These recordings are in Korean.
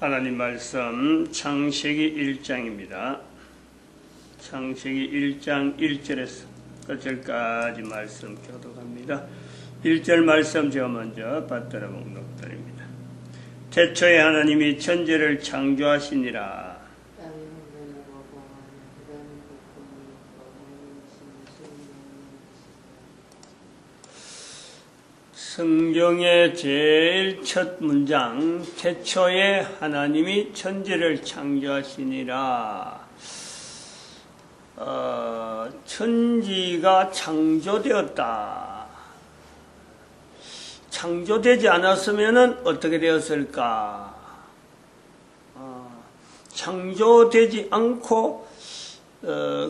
하나님 말씀 창세기 1장입니다. 창세기 1장 1절에서 끝절까지 말씀 교독합니다. 1절 말씀 제가 먼저 받들어 목록드립니다. 태초에 하나님이 천지를 창조하시니라. 성경의 제일 첫 문장, 태초에 하나님이 천지를 창조하시니라. 천지가 창조되었다. 창조되지 않았으면 어떻게 되었을까? 창조되지 않고,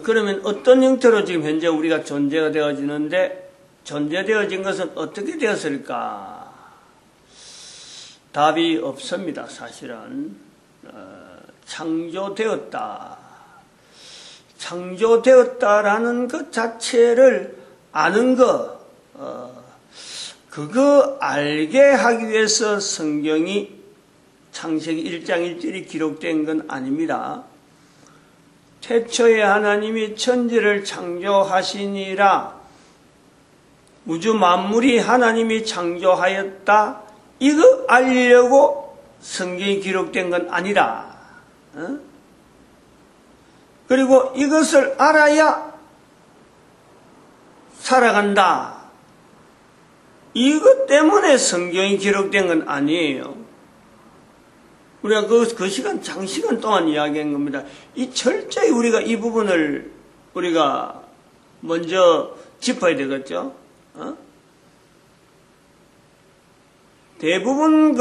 그러면 어떤 형태로 지금 현재 우리가 존재가 되어지는데, 존재되어진 것은 어떻게 되었을까? 답이 없습니다. 사실은 창조되었다. 창조되었다라는 것 자체를 아는 것, 그거 알게 하기 위해서 성경이 창세기 1장 1절이 기록된 건 아닙니다. 태초에 하나님이 천지를 창조하시니라. 우주 만물이 하나님이 창조하였다. 이거 알려고 성경이 기록된 건 아니라. 그리고 이것을 알아야 살아간다. 이것 때문에 성경이 기록된 건 아니에요. 우리가 그 시간, 장시간 동안 이야기한 겁니다. 이 철저히 우리가 이 부분을 우리가 먼저 짚어야 되겠죠? 대부분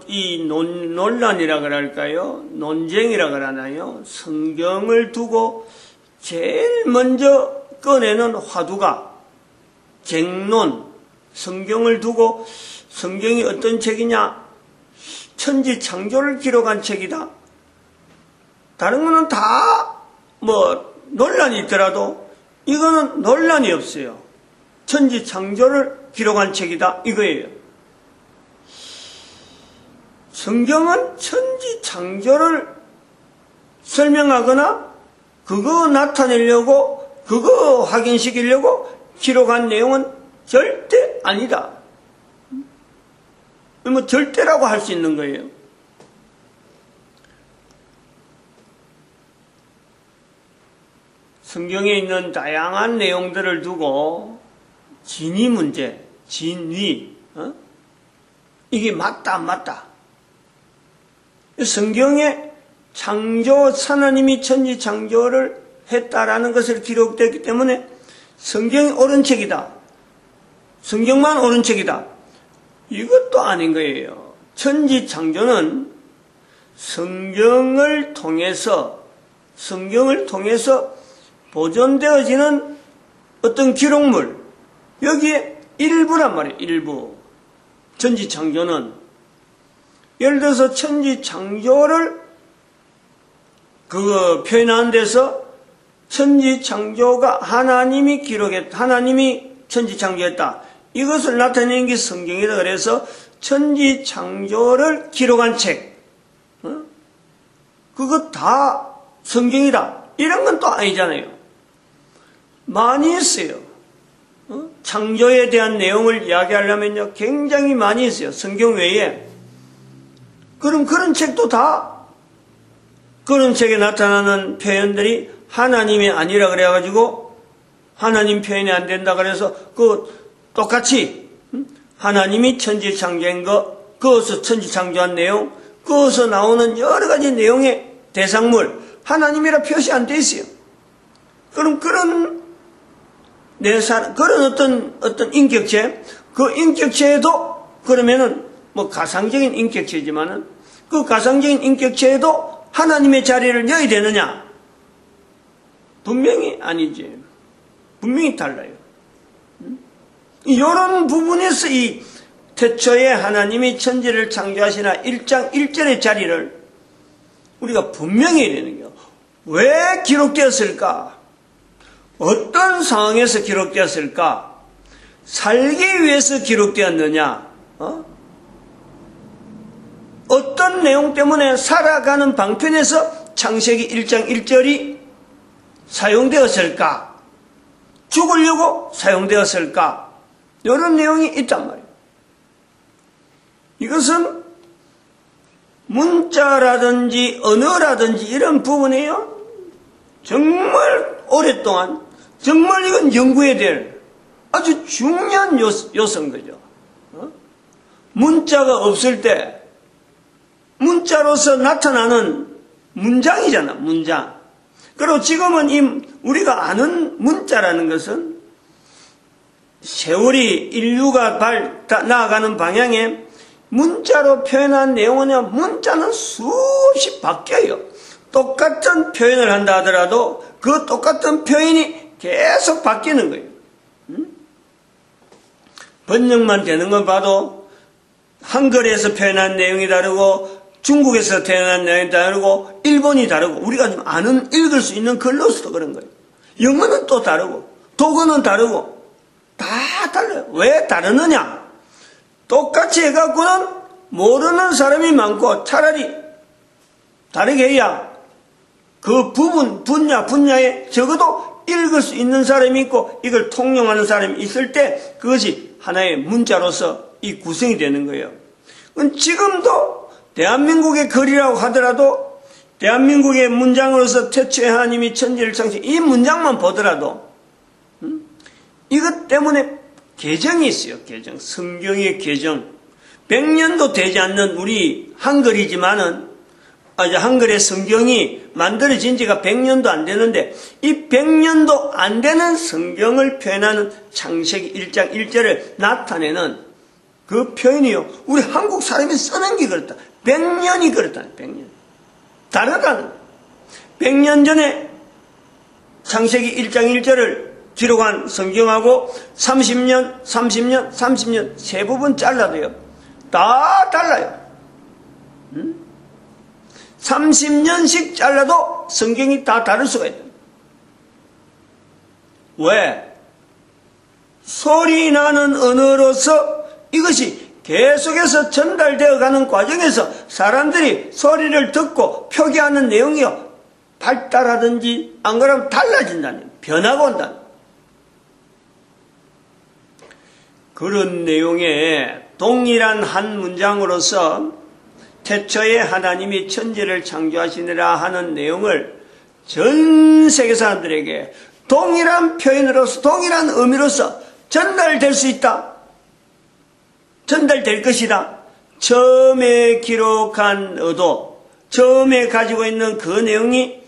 이 논란이라 그럴까요? 논쟁이라 그러나요? 성경을 두고 제일 먼저 꺼내는 화두가 쟁론, 성경을 두고 성경이 어떤 책이냐? 천지 창조를 기록한 책이다. 다른 거는 다 논란이 있더라도 이거는 논란이 없어요. 천지 창조를 기록한 책이다 이거예요. 성경은 천지 창조를 설명하거나 그거 나타내려고 그거 확인시키려고 기록한 내용은 절대 아니다. 절대라고 할 수 있는 거예요. 성경에 있는 다양한 내용들을 두고 진위 문제, 진위, 이게 맞다, 안 맞다. 성경에 하나님이 천지 창조를 했다라는 것을 기록되기 때문에 성경이 옳은 책이다. 성경만 옳은 책이다. 이것도 아닌 거예요. 천지 창조는 성경을 통해서 보존되어지는 어떤 기록물, 여기에 일부란 말이에요. 일부. 천지 창조는 예를 들어서 천지 창조를 표현하는 데서 천지 창조가 하나님이 천지 창조했다. 이것을 나타내는 게 성경이다. 그래서 천지 창조를 기록한 책, 그거 다 성경이다. 이런 건 또 아니잖아요. 많이 있어요. 창조에 대한 내용을 이야기하려면요, 굉장히 많이 있어요. 성경 외에. 그럼 그런 책도 다, 그런 책에 나타나는 표현들이 하나님이 아니라 그래가지고, 하나님 표현이 안 된다 그래서, 똑같이, 하나님이 천지 창조한 거, 그것서 천지 창조한 내용, 그것서 나오는 여러 가지 내용의 대상물, 하나님이라 표시 안 돼 있어요. 그럼 그런 어떤 인격체, 그 인격체에도, 그러면은, 가상적인 인격체지만은, 그 가상적인 인격체에도 하나님의 자리를 넣어야 되느냐? 분명히 아니지. 분명히 달라요. 이런 부분에서 이 태초에 하나님이 천지를 창조하시나 1장 1절의 자리를 우리가 분명히 해야 되는 거예요. 왜 기록되었을까? 어떤 상황에서 기록되었을까? 살기 위해서 기록되었느냐? 어떤 내용 때문에 살아가는 방편에서 창세기 1장 1절이 사용되었을까? 죽으려고 사용되었을까? 이런 내용이 있단 말이에요. 이것은 문자라든지 언어라든지 이런 부분에요, 정말 오랫동안, 정말 이건 연구해야 될 아주 중요한 요소인 거죠. 문자가 없을 때 문자로서 나타나는 문장이잖아, 문장. 그리고 지금은 우리가 아는 문자라는 것은 세월이 인류가 나아가는 방향에 문자로 표현한 내용은 문자는 수없이 바뀌어요. 똑같은 표현을 한다 하더라도 그 똑같은 표현이 계속 바뀌는 거예요. 번역만 되는 걸 봐도 한글에서 표현한 내용이 다르고 중국에서 표현한 내용이 다르고 일본이 다르고 우리가 좀 아는 읽을 수 있는 글로서도 그런 거예요. 영어는 또 다르고 독어는 다르고 다 달라요. 왜 다르느냐? 똑같이 해갖고는 모르는 사람이 많고 차라리 다르게 해야 그 분야에 적어도 읽을 수 있는 사람이 있고 이걸 통용하는 사람이 있을 때 그것이 하나의 문자로서 이 구성이 되는 거예요. 지금도 대한민국의 글이라고 하더라도 대한민국의 문장으로서 태초에 하나님이 천지를 창조한 이 문장만 보더라도 이것 때문에 계정이 있어요. 계정. 성경의 계정. 100년도 되지 않는 우리 한글이지만은 한글의 성경이 만들어진 지가 100년도 안 되는데 이 100년도 안 되는 성경을 표현하는 창세기 1장 1절을 나타내는 그 표현이요. 우리 한국 사람이 쓰는 게 그렇다. 100년이 그렇다. 100년. 다르다는 거예요. 100년 전에 창세기 1장 1절을 기록한 성경하고 30년 세 부분 잘라도요. 다 달라요. 30년씩 잘라도 성경이 다 다를 수가 있다. 왜? 소리 나는 언어로서 이것이 계속해서 전달되어 가는 과정에서 사람들이 소리를 듣고 표기하는 내용이요. 발달하든지 안 그러면 달라진다는, 변화가 온다는. 그런 내용에 동일한 한 문장으로서 태초에 하나님이 천지를 창조하시니라 하는 내용을 전 세계 사람들에게 동일한 표현으로서 동일한 의미로서 전달될 수 있다. 전달될 것이다. 처음에 기록한 의도, 처음에 가지고 있는 그 내용이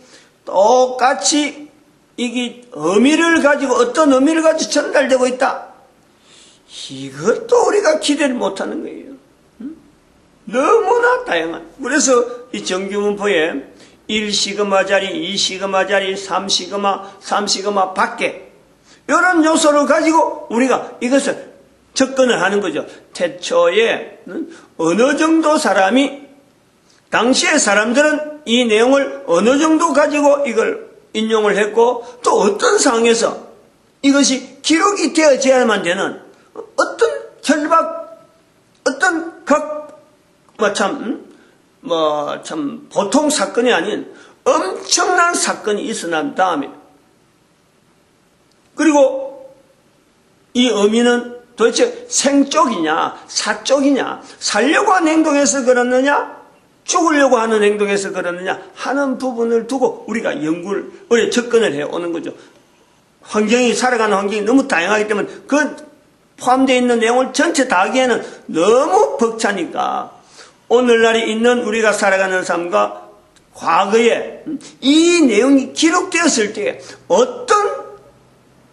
똑같이 이게 의미를 가지고 어떤 의미를 가지고 전달되고 있다. 이것도 우리가 기대를 못하는 거예요. 너무나 다양한. 그래서 이 정규문포에 1시그마짜리, 2시그마짜리, 3시그마 밖에 이런 요소를 가지고 우리가 이것을 접근을 하는 거죠. 태초에 어느 정도 사람이 당시의 사람들은 이 내용을 어느 정도 가지고 이걸 인용을 했고 또 어떤 상황에서 이것이 기록이 되어져야만 되는 어떤 절박, 어떤 참 보통 사건이 아닌 엄청난 사건이 있어 난 다음에 그리고 이 의미는 도대체 생쪽이냐 사쪽이냐 살려고 하는 행동에서 그렇느냐 죽으려고 하는 행동에서 그렇느냐 하는 부분을 두고 우리가 연구를 우리 접근을 해오는 거죠. 환경이 살아가는 환경이 너무 다양하기 때문에 그 포함되어 있는 내용을 전체 다 하기에는 너무 벅차니까 오늘날에 있는 우리가 살아가는 삶과 과거에 이 내용이 기록되었을 때 어떤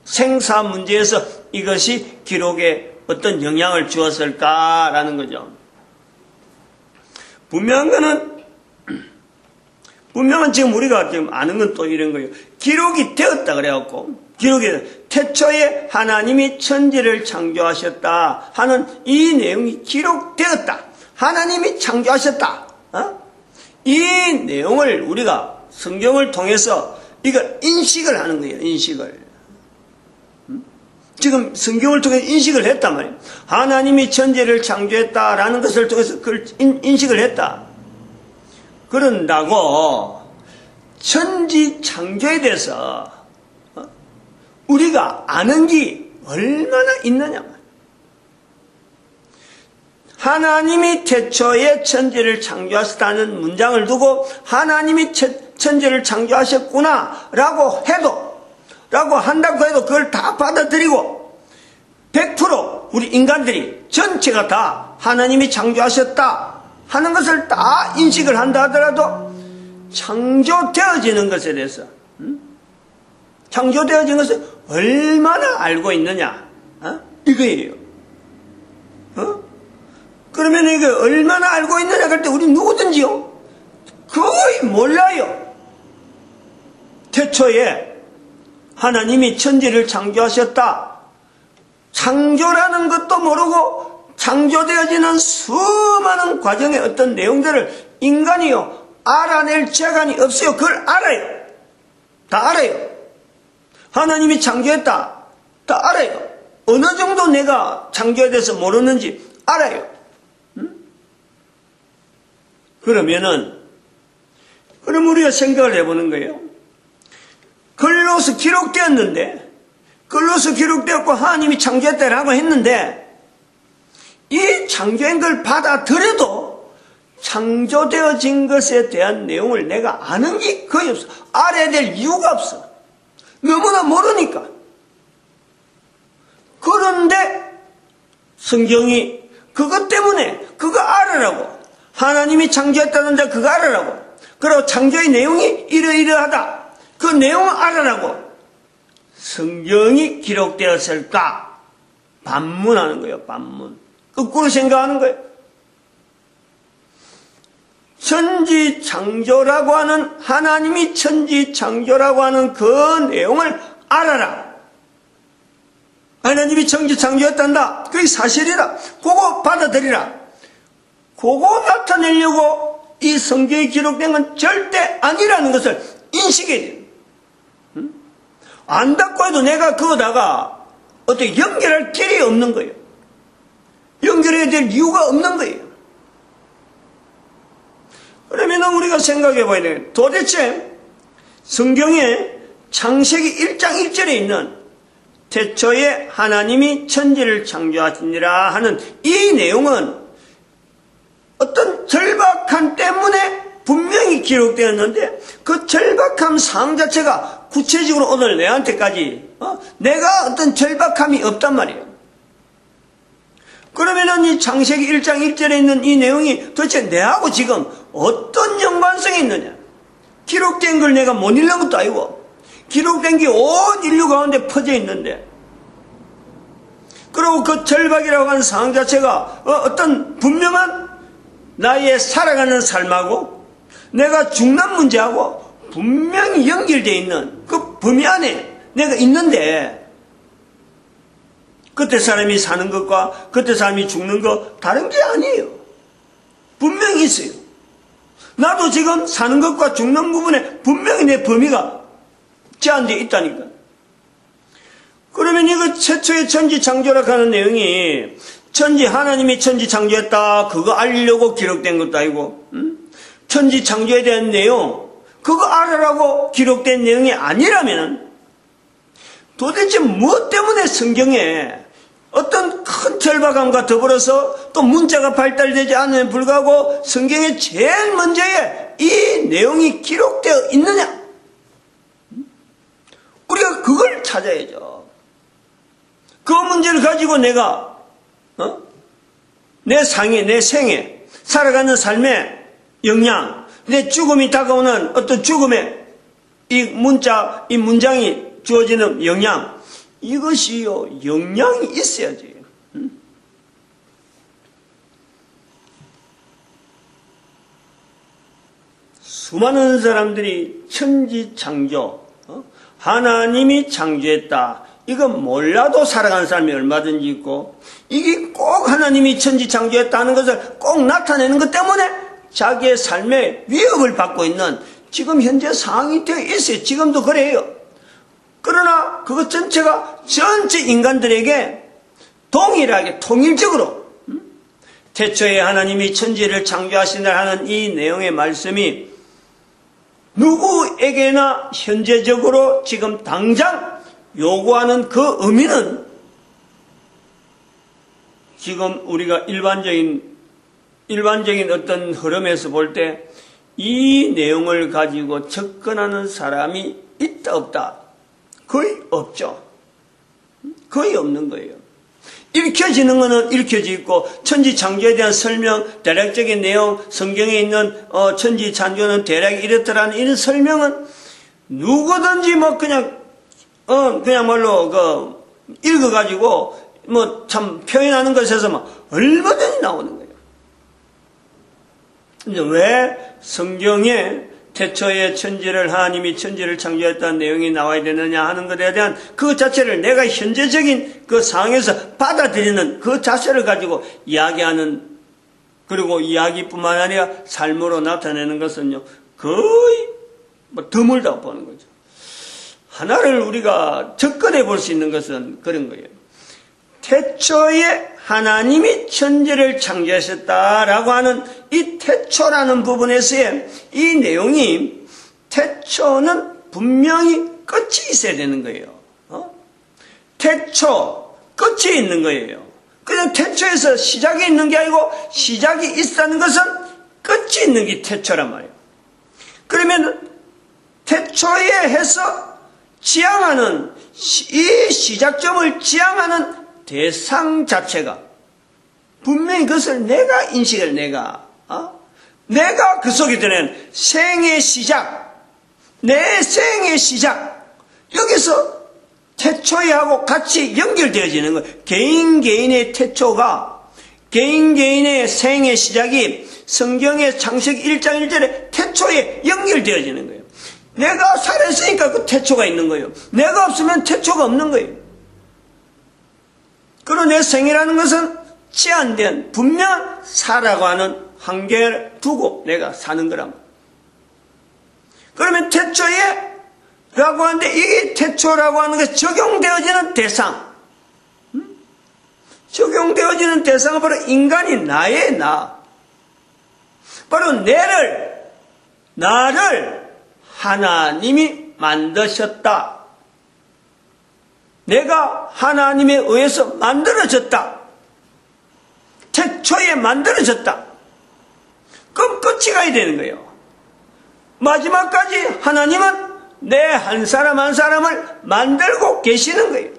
생사 문제에서 이것이 기록에 어떤 영향을 주었을까라는 거죠. 분명한 지금 우리가 지금 아는 건 또 이런 거예요. 기록이 되었다 그래갖고 기록이 태초에 하나님이 천지를 창조하셨다 하는 이 내용이 기록되었다. 하나님이 창조하셨다. 이 내용을 우리가 성경을 통해서 이걸 인식을 하는 거예요. 인식을. 지금 성경을 통해 인식을 했단 말이에요. 하나님이 천지를 창조했다라는 것을 통해서 그걸 인식을 했다. 그런다고 천지창조에 대해서 우리가 아는 게 얼마나 있느냐. 하나님이 태초에 천지를 창조하셨다는 문장을 두고 하나님이 천지를 창조하셨구나 라고 한다고 해도 그걸 다 받아들이고 100% 우리 인간들이 전체가 다 하나님이 창조하셨다 하는 것을 다 인식을 한다 하더라도 창조되어지는 것에 대해서 창조되어진 것을 얼마나 알고 있느냐 이거예요. 그러면 이게 얼마나 알고 있느냐 할 때 우리 누구든지요 거의 몰라요. 태초에 하나님이 천지를 창조하셨다. 창조라는 것도 모르고 창조되어지는 수많은 과정의 어떤 내용들을 인간이요 알아낼 재간이 없어요. 그걸 알아요. 다 알아요. 하나님이 창조했다. 다 알아요. 어느 정도 내가 창조에 대해서 모르는지 알아요. 그럼 우리가 생각을 해보는 거예요. 글로서 기록되었는데, 글로서 기록되었고 하나님이 창조했다라고 했는데, 이 창조한 걸 받아들여도 창조되어진 것에 대한 내용을 내가 아는 게 거의 없어. 알아야 될 이유가 없어. 너무나 모르니까. 그런데 성경이 그것 때문에 그거 알으라고. 하나님이 창조했다는데 그거 알으라고. 그리고 창조의 내용이 이러이러하다. 그 내용을 알으라고. 성경이 기록되었을까? 반문하는 거예요. 반문. 거꾸로 생각하는 거예요. 천지 창조라고 하는 하나님이 천지 창조라고 하는 그 내용을 알아라. 하나님이 천지 창조했단다. 그게 사실이다. 그거 받아들이라. 그거 나타내려고 이 성경에 기록된 건 절대 아니라는 것을 인식해야 돼요. 안다고 해도 내가 그거다가 어떻게 연결할 길이 없는 거예요. 연결해야 될 이유가 없는 거예요. 그러면 우리가 생각해 봐야 돼요. 도대체 성경에 창세기 1장 1절에 있는 태초에 하나님이 천지를 창조하시니라 하는 이 내용은 어떤 절박함 때문에 분명히 기록되었는데 그 절박함 사항 자체가 구체적으로 오늘 내한테까지 내가 어떤 절박함이 없단 말이에요. 그러면은 이 창세기 1장 1절에 있는 이 내용이 도대체 내하고 지금 어떤 연관성이 있느냐? 기록된 걸 내가 못 읽는 것도 아니고 기록된 게 온 인류 가운데 퍼져 있는데 그리고 그 절박이라고 하는 상황 자체가 어떤 분명한 나의 살아가는 삶하고 내가 죽는 문제하고 분명히 연결되어 있는 그 범위 안에 내가 있는데 그때 사람이 사는 것과 그때 사람이 죽는 것 다른 게 아니에요. 분명히 있어요. 나도 지금 사는 것과 죽는 부분에 분명히 내 범위가 제한되어 있다니까. 그러면 이거 최초의 천지 창조라고 하는 내용이 하나님이 천지 창조했다 그거 알려고 기록된 것도 아니고 천지 창조에 대한 내용 그거 알으라고 기록된 내용이 아니라면 도대체 무엇 때문에 성경에 어떤 큰 절박함과 더불어서 또 문자가 발달되지 않음에 불구하고 성경에 제일 먼저에 이 내용이 기록되어 있느냐? 우리가 그걸 찾아야죠. 그 문제를 가지고 내가 내 생에 살아가는 삶의 영향, 내 죽음이 다가오는 어떤 죽음의 이 문장이 주어지는 영향, 이것이요 영향이 있어야지. 수많은 사람들이 천지 창조, 하나님이 창조했다. 이거 몰라도 살아가는 사람이 얼마든지 있고 이게 꼭 하나님이 천지 창조했다는 것을 꼭 나타내는 것 때문에 자기의 삶에 위협을 받고 있는 지금 현재 상황이 되어 있어요. 지금도 그래요. 그러나 그것 전체가 전체 인간들에게 동일하게 통일적으로 태초에 하나님이 천지를 창조하신다 하는 이 내용의 말씀이 누구에게나 현재적으로 지금 당장 요구하는 그 의미는 지금 우리가 일반적인 어떤 흐름에서 볼 때 이 내용을 가지고 접근하는 사람이 있다 없다? 거의 없죠. 거의 없는 거예요. 읽혀지는 거는 읽혀져 있고 천지 창조에 대한 설명, 대략적인 내용, 성경에 있는 천지 창조는 대략 이렇더라는 이런 설명은 누구든지 뭐 그냥 말로 읽어가지고 뭐 참 표현하는 것에서 막 얼마든지 나오는 거예요. 근데 왜 성경에 태초에 하나님이 천지를 창조했다는 내용이 나와야 되느냐 하는 것에 대한 그 자체를 내가 현재적인 그 상황에서 받아들이는 그 자체를 가지고 이야기하는, 그리고 이야기뿐만 아니라 삶으로 나타내는 것은요, 거의 드물다고 보는 거죠. 하나를 우리가 접근해 볼 수 있는 것은 그런 거예요. 태초에 하나님이 천지를 창조하셨다라고 하는 이 태초라는 부분에서의 이 내용이, 태초는 분명히 끝이 있어야 되는 거예요. 태초, 끝이 있는 거예요. 그냥 태초에서 시작이 있는 게 아니고 시작이 있다는 것은 끝이 있는 게 태초란 말이에요. 그러면 태초에 해서 지향하는, 이 시작점을 지향하는 대상 자체가 분명히 그것을 내가 인식을 내가 그 속에 드는 생의 시작, 내 생의 시작, 여기서 태초하고 같이 연결되어지는 거예요. 개인의 태초가, 개인의 생의 시작이 성경의 창세기 1장 1절에 태초에 연결되어지는 거예요. 내가 살아있으니까 그 태초가 있는 거예요. 내가 없으면 태초가 없는 거예요. 그리고 내 생이라는 것은 제한된 분명 사라고 하는 한계를 두고 내가 사는 거란 말이에요. 그러면 태초에 라고 하는데, 이게 태초라고 하는 것이 적용되어지는 대상, 적용되어지는 대상은 바로 인간이 나의 바로 나를 하나님이 만드셨다. 내가 하나님에 의해서 만들어졌다. 태초에 만들어졌다. 그럼 끝이 가야 되는 거예요. 마지막까지 하나님은 내 한 사람 한 사람을 만들고 계시는 거예요.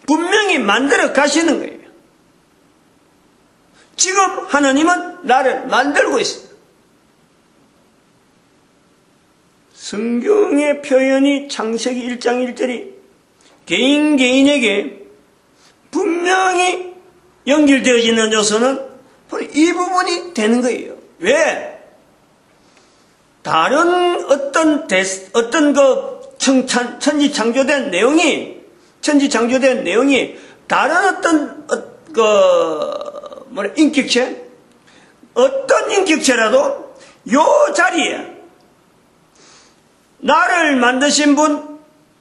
분명히 만들어 가시는 거예요. 지금 하나님은 나를 만들고 있습니다. 성경의 표현이 창세기 1장 1절이 개인에게 분명히 연결되어지는 요소는 바로 이 부분이 되는 거예요. 왜? 다른 어떤 천지 창조된 내용이 다른 인격체, 어떤 인격체라도 요 자리에 나를 만드신 분,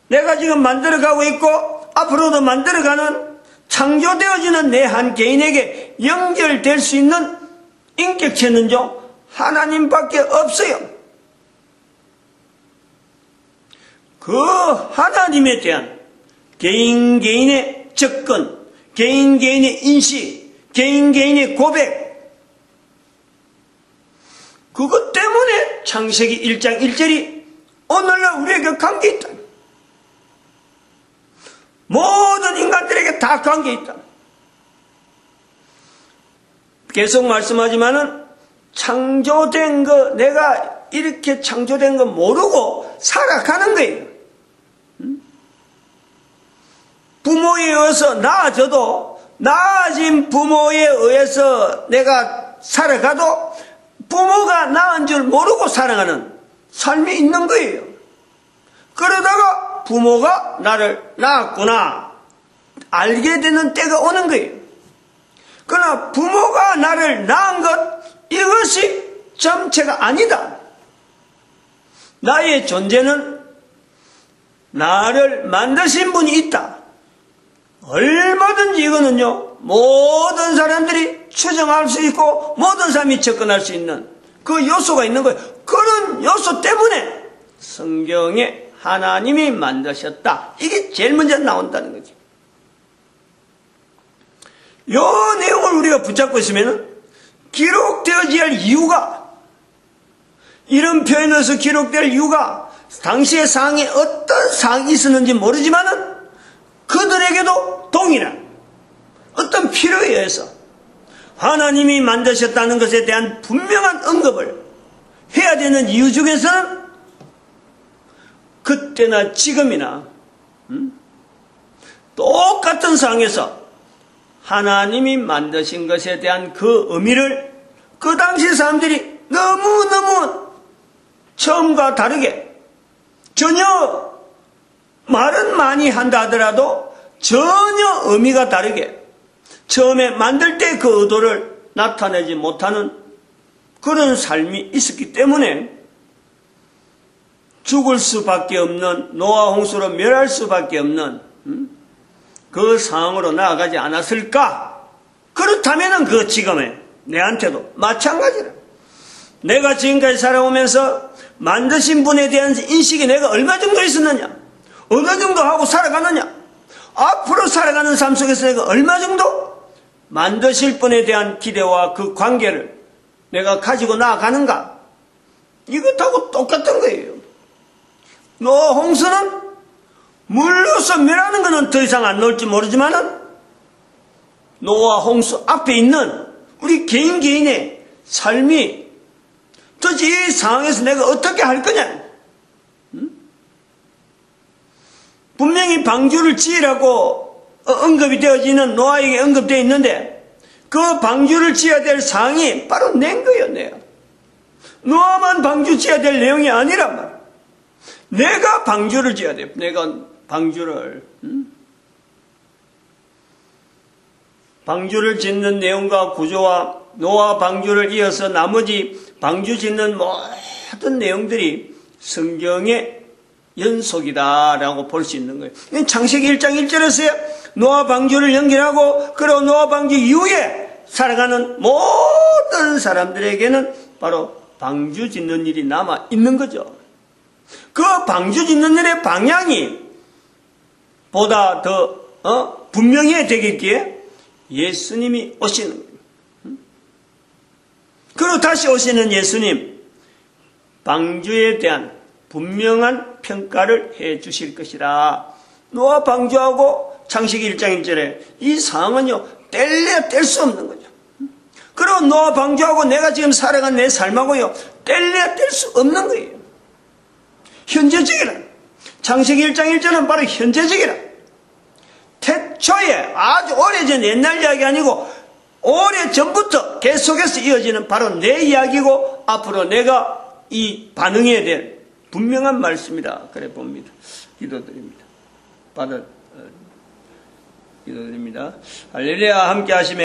내가 지금 만들어가고 있고 앞으로도 만들어가는, 창조되어지는 내 한 개인에게 연결될 수 있는 인격체는요, 하나님밖에 없어요. 그 하나님에 대한 개인의 접근, 개인의 인식, 개인의 고백, 그것 때문에 창세기 1장 1절이 오늘날 우리에게 관계 있다. 모든 인간들에게 다 관계 있다. 계속 말씀하지만은 창조된 거, 내가 이렇게 창조된 거 모르고 살아가는 거예요. 부모에 의해서 낳아져도 낳아진 부모에 의해서 내가 살아가도 부모가 낳은 줄 모르고 살아가는 삶이 있는 거예요. 그러다가 부모가 나를 낳았구나 알게 되는 때가 오는 거예요. 그러나 부모가 나를 낳은 것, 이것이 전체가 아니다. 나의 존재는 나를 만드신 분이 있다. 얼마든지 이거는요, 모든 사람들이 추정할 수 있고 모든 사람이 접근할 수 있는 그 요소가 있는 거예요. 그런 요소 때문에 성경에 하나님이 만드셨다. 이게 제일 먼저 나온다는 거죠. 이 내용을 우리가 붙잡고 있으면 기록되어져야 할 이유가, 이런 표현에서 기록될 이유가 당시의 상황에 어떤 상황이 있었는지 모르지만은 그들에게도 동일한 어떤 필요에 의해서 하나님이 만드셨다는 것에 대한 분명한 언급을 해야 되는 이유 중에서는 그때나 지금이나 똑같은 상황에서 하나님이 만드신 것에 대한 그 의미를 그 당시 사람들이 너무너무 처음과 다르게 전혀 말은 많이 한다 하더라도 전혀 의미가 다르게 처음에 만들 때 그 의도를 나타내지 못하는 그런 삶이 있었기 때문에 죽을 수밖에 없는, 노아 홍수로 멸할 수밖에 없는 그 상황으로 나아가지 않았을까? 그렇다면 그 지금의 내한테도 마찬가지라. 내가 지금까지 살아오면서 만드신 분에 대한 인식이 내가 얼마 정도 있었느냐? 어느 정도 하고 살아가느냐? 앞으로 살아가는 삶 속에서 내가 얼마 정도 만드실 분에 대한 기대와 그 관계를 내가 가지고 나아가는가? 이것하고 똑같은 거예요. 노아 홍수는 물로서 멸하는 것은 더 이상 안 나올지 모르지만은 노아 홍수 앞에 있는 우리 개인의 삶이 도대체 이 상황에서 내가 어떻게 할 거냐? 분명히 방주를 지으라고 언급이 되어지는 노아에게 언급되어 있는데 그 방주를 지어야 될 상황이 바로 낸 거예요. 내가 노아만 방주 지어야 될 내용이 아니란 말이야. 내가 방주를 지어야 돼. 내가 방주를 짓는 내용과 구조와 노아 방주를 이어서 나머지 방주 짓는 모든 내용들이 성경의 연속이다라고 볼 수 있는 거예요. 창세기 1장 1절에서 노아 방주를 연결하고 그리고 노아 방주 이후에 살아가는 모든 사람들에게는 바로 방주 짓는 일이 남아 있는 거죠. 그 방주 짓는 일의 방향이 보다 더 분명히 되겠기에 예수님이 오시는 거예요. 그리고 다시 오시는 예수님, 방주에 대한 분명한 평가를 해 주실 것이라. 노아 방주하고 창세기 1장 1절에 이 상황은요, 뗄래야 뗄 수 없는 거죠. 그리고 노아 방주하고 내가 지금 살아간 내 삶하고요, 뗄래야 뗄 수 없는 거예요. 현재적이라. 창세기 1장 1절은 바로 현재적이라. 태초에 아주 오래전 옛날 이야기 아니고 오래전부터 계속해서 이어지는 바로 내 이야기고 앞으로 내가 이 반응해야 될 분명한 말씀이다. 그래 봅니다. 기도드립니다. 기도드립니다. 할렐루야 함께 하시면